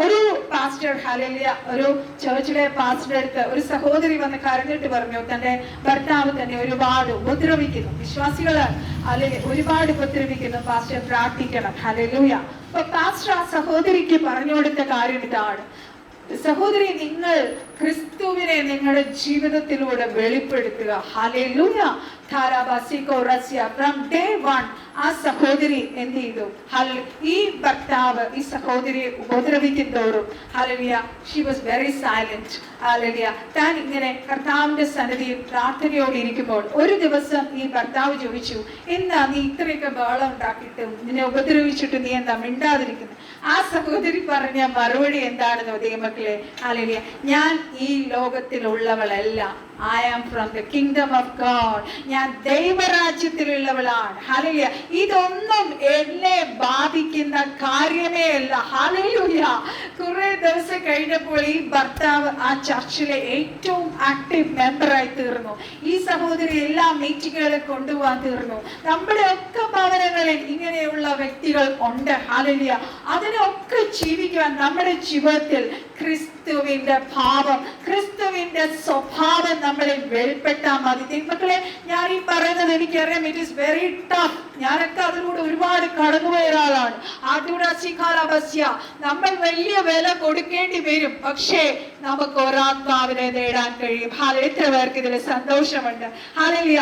ഒരു പാസ്റ്റർ, ഹല്ലേലൂയ, ഒരു ചർച്ചിലെ പാസ്റ്ററുടെ അടുത്ത് ഒരു സഹോദരി വന്ന് കരഞ്ഞിട്ട് പറഞ്ഞു, തന്റെ ഭർത്താവ് തന്നെ ഒരുപാട് ഉപദ്രവിക്കുന്നു, വിശ്വാസികള് അല്ലെങ്കിൽ ഒരുപാട് ഉപദ്രവിക്കുന്നു, പാസ്റ്റർ പ്രാർത്ഥിക്കണം. ഹല്ലേലൂയ. അപ്പൊ പാസ്റ്റർ ആ സഹോദരിക്ക് പറഞ്ഞു കൊടുത്ത കാര്യം ഇതാണ്: സഹോദരി, നിങ്ങൾ ക്രിസ്തുവിനെ നിങ്ങളുടെ ജീവിതത്തിലൂടെ വെളിപ്പെടുത്തുക. ഹല്ലേലൂയ. ഫ്രം ഡേ വൺ ആ സഹോദരി എന്ത് ചെയ്തു? ഈ ഭർത്താവ് ഈ സഹോദരിയെ ഉപദ്രവിക്കും തോറും hallelujah she was very silent. Hallelujah. താൻ ഇങ്ങനെ കർത്താവിന്റെ സന്നിധിയിൽ പ്രാർത്ഥനയോടെ ഇരിക്കുമ്പോൾ ഒരു ദിവസം ഈ ഭർത്താവ് ചോദിച്ചു, എന്താ നീ ഇത്രയൊക്കെ ബഹളം ഉണ്ടാക്കിയിട്ടും നിന്നെ ഉപദ്രവിച്ചിട്ട് നീ എന്താ മിണ്ടാതിരിക്കുന്നത്? ആ സഹോദരി പറഞ്ഞ മറുപടി എന്താണെന്നോ ദൈവമക്കളെ? ഹല്ലേലൂയ. ഞാൻ ഈ ലോകത്തിലുള്ളവളല്ല. I am from the kingdom of God. ഞാൻ ദൈവരാജ്യത്തിലുള്ളവളാണ്. ഹല്ലേലൂയ. ഇതൊന്നും എന്നെ ബാധിക്കുന്ന കാര്യമേ അല്ല. ഹല്ലേലൂയ. കുറെ ദിവസം കഴിഞ്ഞപ്പോൾ ഈ ഭർത്താവ് ആ ചർച്ചിലെ ഏറ്റവും ആക്റ്റീവ് മെമ്പറായി തീർന്നു. ഈ സഹോദരി എല്ലാ മീറ്റിങ്ങുകളും കൊണ്ടുപോകാൻ തീർന്നു. നമ്മുടെ ഒക്കെ ഭവനങ്ങളിൽ ഇങ്ങനെയുള്ള വ്യക്തികൾ ഉണ്ട്. ഹല്ലേലൂയ. അതിനൊക്കെ ജീവിക്കുവാൻ നമ്മുടെ ജീവിതത്തിൽ ക്രിസ്തുവിന്റെ ഭാവം, ക്രിസ്തുവിന്റെ സ്വഭാവം നമ്മളിൽ വെളിപ്പെട്ടാൽ മതി. മക്കളെ, ഞാൻ ഈ പറയുന്നത് എനിക്കറിയാം, ഇറ്റ് ഈസ് വെരി ടഫ്. ഞാനൊക്കെ അതിലൂടെ ഒരുപാട് കടന്നുപോയ ഒരാളാണ്. നമ്മൾ വലിയ വില കൊടുക്കേണ്ടി വരും, പക്ഷേ നമുക്ക് ഒരാത്മാവിനെ നേടാൻ കഴിയും. എത്ര പേർക്ക് ഇതിൽ സന്തോഷമുണ്ട്? ഹല്ലേലൂയ.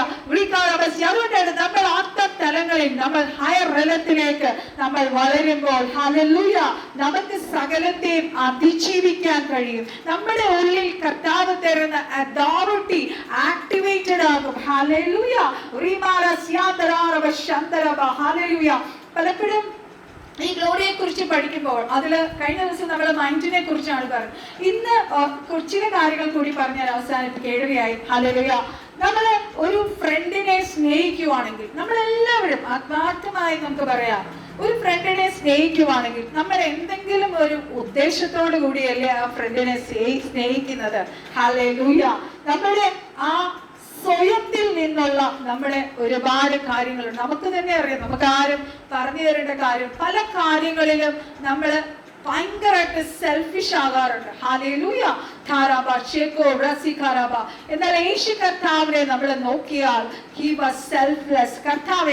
അതുകൊണ്ടാണ് നമ്മൾ ആത്മതലങ്ങളിൽ, നമ്മൾ ഹയർ തലത്തിലേക്ക് നമ്മൾ വളരുമ്പോൾ ഹല്ലേലൂയ നമുക്ക് സകലത്തെയും അതിജീവിക്കാൻ കഴിയും. നമ്മുടെ ഉള്ളിൽ കർത്താവ് തരുന്ന അതോറിറ്റി ആക്ടിവേറ്റഡ് ആകും. ഹല്ലേലൂയ. ഹല്ലേലൂയ. പലപ്പോഴും ഈ ഗ്ലോറിയെ കുറിച്ച് പഠിക്കുമ്പോൾ അതിൽ കഴിഞ്ഞ ദിവസം നമ്മുടെ മൈൻഡിനെ കുറിച്ചാണ് പറഞ്ഞത്. ഇന്ന് ചില കാര്യങ്ങൾ കൂടി പറഞ്ഞാൽ അവസാനിപ്പിക്കുകയായി. ഹല്ലേലൂയ. നമ്മൾ ഒരു ഫ്രണ്ടിനെ സ്നേഹിക്കുവാണെങ്കിൽ, നമ്മളെല്ലാവരും ആത്മാർത്ഥമായി നമുക്ക് പറയാം, ഒരു ഫ്രണ്ടിനെ സ്നേഹിക്കുവാണെങ്കിൽ നമ്മൾ എന്തെങ്കിലും ഒരു ഉദ്ദേശത്തോടു കൂടിയല്ലേ ആ ഫ്രണ്ടിനെ സ്നേഹിക്കുന്നത്. ഹല്ലേലൂയ. നമ്മുടെ ആ സ്വയത്തിൽ നിന്നുള്ള നമ്മുടെ ഒരുപാട് കാര്യങ്ങളുണ്ട്. നമുക്ക് തന്നെ അറിയാം, നമുക്ക് ആരും പറഞ്ഞു തരേണ്ട കാര്യം, പല കാര്യങ്ങളിലും നമ്മൾ ഭയങ്കരമായിട്ട് സെൽഫിഷ് ആകാറുണ്ട്. ഹല്ലേലൂയ. ധാരാബ ഷേക്കോ റസിഖാരാബ. എന്നാൽ യേശു കർത്താവിനെ നമ്മൾ നോക്കിയാൽ he was selfless. കർത്താവ്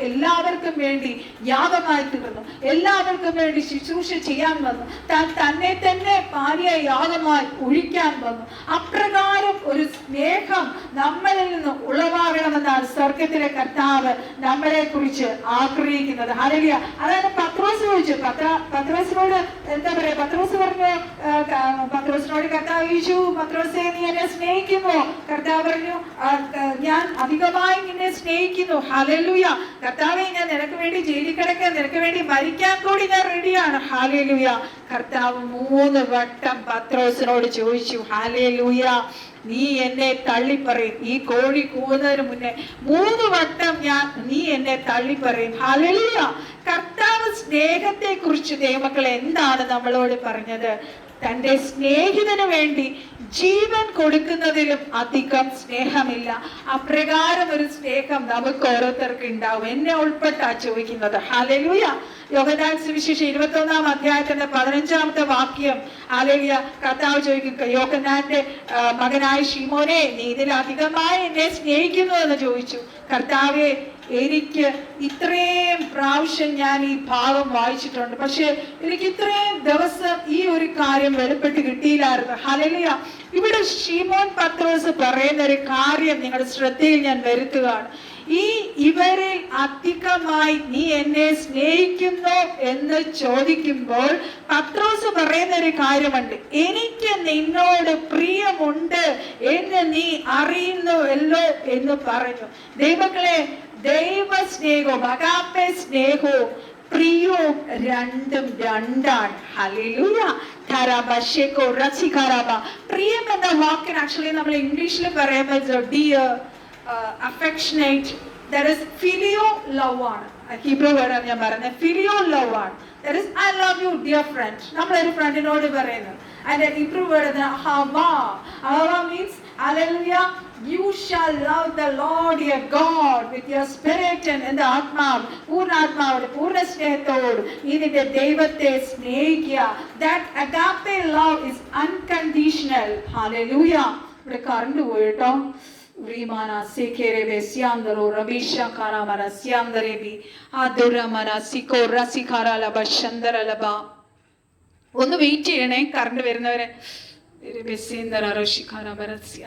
എല്ലാവർക്കും വേണ്ടി യാഗമായി തീർന്നു, എല്ലാവർക്കും വേണ്ടി ശുശ്രൂഷ ചെയ്യാൻ വന്നു, താൻ തന്നെ തന്നെ പാലിയ യാഗമായി ഒഴിക്കാൻ വന്നു. അപ്രകാരം ഒരു സ്നേഹം നമ്മളിൽ നിന്ന് ഉളവാകണമെന്നാണ് സ്വർഗത്തിലെ കർത്താവ് നമ്മളെ കുറിച്ച് ആഗ്രഹിക്കുന്നത്. ഹല്ലേലൂയ. അതായത് പത്രോസ് ചോദിച്ചു, പത്രോസിനോട് എന്താ പറയാ, പത്രോസ് പറഞ്ഞു, പത്രോസിനോട് കർത്താവ് ചോദിച്ചു, പത്രോസേ നീ എന്നെ സ്നേഹിക്കുമോ? കർത്താവ് പറഞ്ഞു, ഞാൻ അധികമായി നിന്നെ സ്നേഹിക്കുന്നു. ഹല്ലേലൂയ. കർത്താവേ, ഞാൻ നിനക്ക് വേണ്ടി ജയിലിൽ കിടക്കാൻ, നിനക്ക് വേണ്ടി മരിക്കാൻ കൂടി ഞാൻ റെഡിയാണ്. ഹല്ലേലൂയ. കർത്താവ് 3 വട്ടം പത്രോസിനോട് ചോദിച്ചു, ഹല്ലേലൂയ, നീ എന്നെ തള്ളിപ്പറയും. ഈ കോഴി കൂവുന്നതിന് മുന്നേ 3 വട്ടം നീ എന്നെ തള്ളിപ്പറയും. ഹല്ലേലൂയ. കർത്താവ് സ്നേഹത്തെ കുറിച്ച് ദൈവമക്കളെ എന്താണ് നമ്മളോട് പറഞ്ഞത്? തന്റെ സ്നേഹിതന് വേണ്ടി ജീവൻ കൊടുക്കുന്നതിലും അധികം സ്നേഹമില്ല. അപ്രകാരം ഒരു സ്നേഹം നമുക്ക് ഓരോരുത്തർക്ക് ഉണ്ടാവും. എന്നെ ഉൾപ്പെട്ടാ ചോദിക്കുന്നത്. ഹല്ലേലൂയ. യോഹന്നാൻ സുവിശേഷം 21-ാം അധ്യായത്തിന്റെ 15-ാമത്തെ വാക്യം. ഹല്ലേലൂയ. കർത്താവ് ചോദിക്കും, യോഹന്നാന്റെ മകനായ ശിമോനെ, നീ ഇതിലധികമായി എന്നെ സ്നേഹിക്കുന്നു എന്ന് ചോദിച്ചു. കർത്താവെ, എനിക്ക് ഇത്രയും പ്രാവശ്യം ഞാൻ ഈ ഭാഗം വായിച്ചിട്ടുണ്ട്, പക്ഷെ എനിക്ക് ഇത്രയും ദിവസം ഈ ഒരു കാര്യം വെളിപ്പെട്ട് കിട്ടിയില്ലായിരുന്നു. ഹല്ലേലൂയ. ഇവിടെ ശിമോൻ പത്രോസ് പറയുന്ന ഒരു കാര്യം നിങ്ങളുടെ ശ്രദ്ധയിൽ ഞാൻ വരുത്തുകയാണ്. ഇവരിൽ അധികമായി നീ എന്നെ സ്നേഹിക്കുന്നു എന്ന് ചോദിക്കുമ്പോൾ പത്രോസ് പറയുന്ന ഒരു കാര്യമുണ്ട്. എനിക്ക് നിന്നോട് പ്രിയമുണ്ട് എന്ന് നീ അറിയുന്നുവല്ലോ എന്ന് പറഞ്ഞു. ദൈവമക്കളെ, ദൈവ സ്നേഹവും അഗാപ്പെ സ്നേഹവും പ്രിയവും രണ്ടും രണ്ടാണ്. ഹല്ലേലൂയ. പ്രിയം എന്ന വാക്കിന് ആക്ച്വലി നമ്മൾ ഇംഗ്ലീഷിൽ പറയുമ്പോൾ dear, affectionate, that is phileo love ആണ്. ഹീബ്രു വേർഡാണ് ഞാൻ പറയുന്നത്. ഫിലിയോ ലവ് ആണ്. that is I love you dear friend. നമ്മളൊരു ഫ്രണ്ടിനോട് പറയുന്നത്. അതിന്റെ Hebrew word Hawa. Hawa means hallelujah, you shall love the Lord your God with your spirit and in the ആത്മാവ്, പൂർണ്ണാത്മാവോട് പൂർണ്ണ സ്നേഹത്തോട് നീ നിന്റെ ദൈവത്തെ സ്നേഹിക്കുക. that agape love is unconditional. hallelujah. ഇവിടെ കറണ്ട് പോയിട്ടോ. Rimana sekere besiandro rabisha karamara siandarebi aduramana siko rasikara laba shandara laba. ഒന്ന് വെയിറ്റ് ചെയ്യണേ, കറണ്ട് വരുന്നവരെ. ബെസിന്ദര റഷിഖാര ബരസ്യ